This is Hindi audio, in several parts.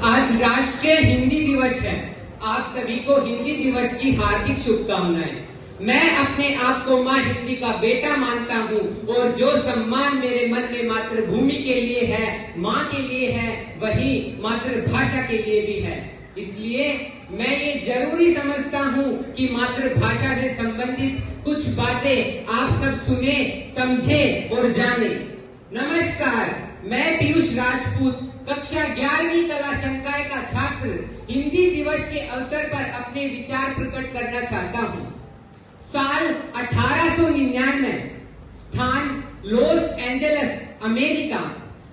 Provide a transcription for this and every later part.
आज राष्ट्रीय हिंदी दिवस है। आप सभी को हिंदी दिवस की हार्दिक शुभकामनाएं। मैं अपने आप को माँ हिंदी का बेटा मानता हूँ और जो सम्मान मेरे मन में मातृभूमि के लिए है, माँ के लिए है, वही मातृभाषा के लिए भी है। इसलिए मैं ये जरूरी समझता हूँ कि मातृभाषा से संबंधित कुछ बातें आप सब सुने, समझे और जाने। नमस्कार, मैं पीयूष राजपूत कक्षा 11वीं कला संकाय का छात्र हिंदी दिवस के अवसर पर अपने विचार प्रकट करना चाहता हूँ। साल 1899, स्थान लॉस एंजल्स, अमेरिका।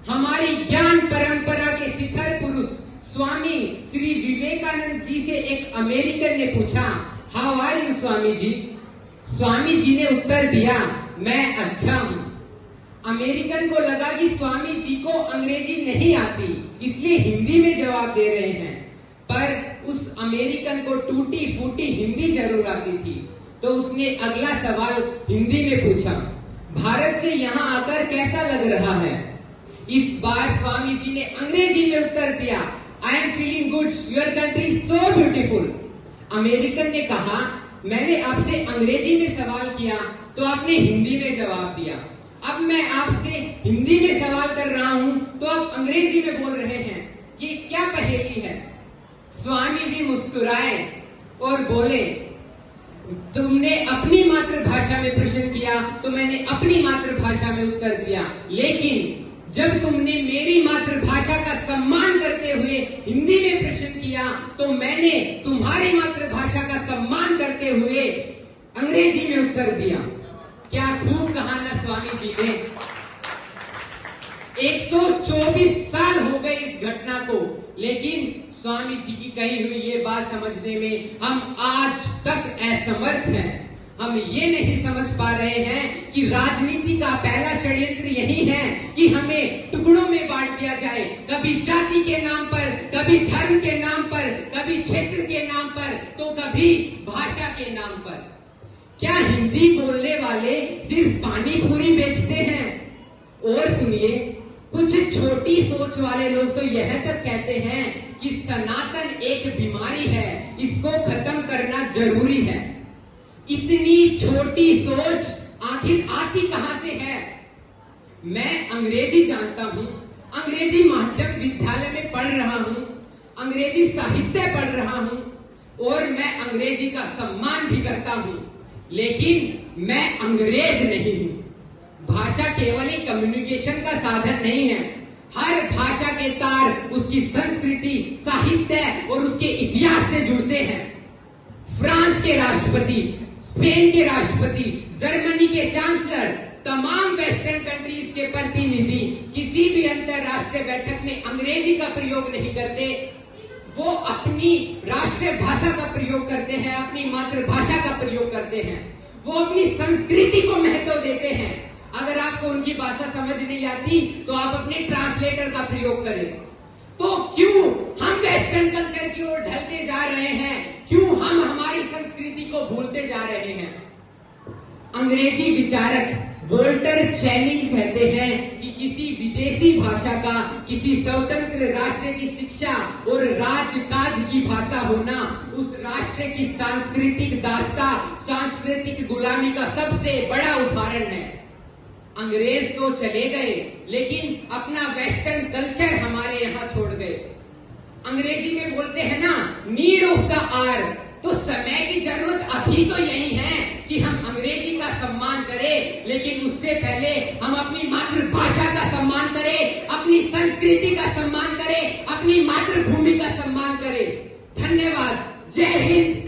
हमारी ज्ञान परंपरा के शिखर पुरुष स्वामी श्री विवेकानंद जी से एक अमेरिकन ने पूछा, how are you Swami ji? Swami ji ने उत्तर दिया, मैं अच्छा हूँ। अमेरिकन को लगा कि स्वामी जी को अंग्रेजी नहीं आती, इसलिए हिंदी में जवाब दे रहे हैं। पर उस अमेरिकन को टूटी फूटी हिंदी जरूर आती थी, तो उसने अगला सवाल हिंदी में पूछा, भारत से यहाँ आकर कैसा लग रहा है? इस बार स्वामी जी ने अंग्रेजी में उत्तर दिया, I am feeling good, your country is so beautiful. American ने कहा, मैंने आपसे अंग्रेजी में सवाल किया तो आपने हिंदी में जवाब दिया। अब मैं आपसे हिंदी में सवाल कर रहा हूं तो आप अंग्रेजी में बोल रहे हैं, ये क्या पहेली है? स्वामी जी मुस्कुराए और बोले, तुमने अपनी मातृभाषा में प्रश्न किया तो मैंने अपनी मातृभाषा में उत्तर दिया, लेकिन जब तुमने मेरी मातृभाषा का सम्मान करते हुए हिंदी में प्रश्न किया तो मैंने तुम्हारी मातृभाषा का सम्मान करते हुए अंग्रेजी में उत्तर दिया। क्या खूब कहा ना स्वामी जी ने। 124 साल हो गए इस घटना को, लेकिन स्वामी जी की कही हुई ये बात समझने में हम आज तक असमर्थ हैं। हम ये नहीं समझ पा रहे हैं कि राजनीति का पहला षड्यंत्र यही है कि हमें टुकड़ों में बांट दिया जाए, कभी जाति के नाम पर, कभी धर्म के नाम पर, कभी क्षेत्र के नाम पर, तो कभी भाषा के नाम पर। क्या हिंदी बोलने वाले सिर्फ पानी पूरी बेचते हैं? और सुनिए, कुछ छोटी सोच वाले लोग तो यह तक कहते हैं कि सनातन एक बीमारी है, इसको खत्म करना जरूरी है। इतनी छोटी सोच आखिर आती कहां से है? मैं अंग्रेजी जानता हूं, अंग्रेजी माध्यम विद्यालय में पढ़ रहा हूं, अंग्रेजी साहित्य पढ़ रहा हूं और मैं अंग्रेजी का सम्मान भी करता हूं, लेकिन मैं अंग्रेज नहीं हूं। भाषा केवल एक कम्युनिकेशन का साधन नहीं है। हर भाषा के तार उसकी संस्कृति, साहित्य और उसके इतिहास से जुड़ते हैं। फ्रांस के राष्ट्रपति, स्पेन के राष्ट्रपति, जर्मनी के चांसलर, तमाम वेस्टर्न कंट्रीज के प्रतिनिधि किसी भी अंतरराष्ट्रीय बैठक में अंग्रेजी का प्रयोग नहीं करते। वो अपनी राष्ट्रीय भाषा का प्रयोग करते हैं, अपनी मातृभाषा का प्रयोग करते हैं। वो अपनी संस्कृति को महत्व देते हैं। अगर आपको उनकी भाषा समझ नहीं आती तो आप अपने ट्रांसलेटर का प्रयोग करें। तो क्यों हम वेस्टर्न कल्चर की ओर ढलते जा रहे हैं? क्यों हम हमारी संस्कृति को भूलते जा रहे हैं? अंग्रेजी विचारक वोल्टर चैनिंग कहते हैं कि किसी विदेशी भाषा का किसी स्वतंत्र राष्ट्र की शिक्षा और राजकाज की भाषा होना उस राष्ट्र की सांस्कृतिक दास्ता, सांस्कृतिक गुलामी का सबसे बड़ा उदाहरण है। अंग्रेज तो चले गए, लेकिन अपना वेस्टर्न कल्चर हमारे यहाँ छोड़ गए। अंग्रेजी में बोलते हैं ना, नीड ऑफ द आवर। तो समय की जरूरत अभी तो यही है कि हम अंग्रेजी का सम्मान करें, लेकिन उससे पहले हम अपनी मातृभाषा का सम्मान करें, अपनी संस्कृति का सम्मान करें, अपनी मातृभूमि का सम्मान करें। धन्यवाद। जय हिंद।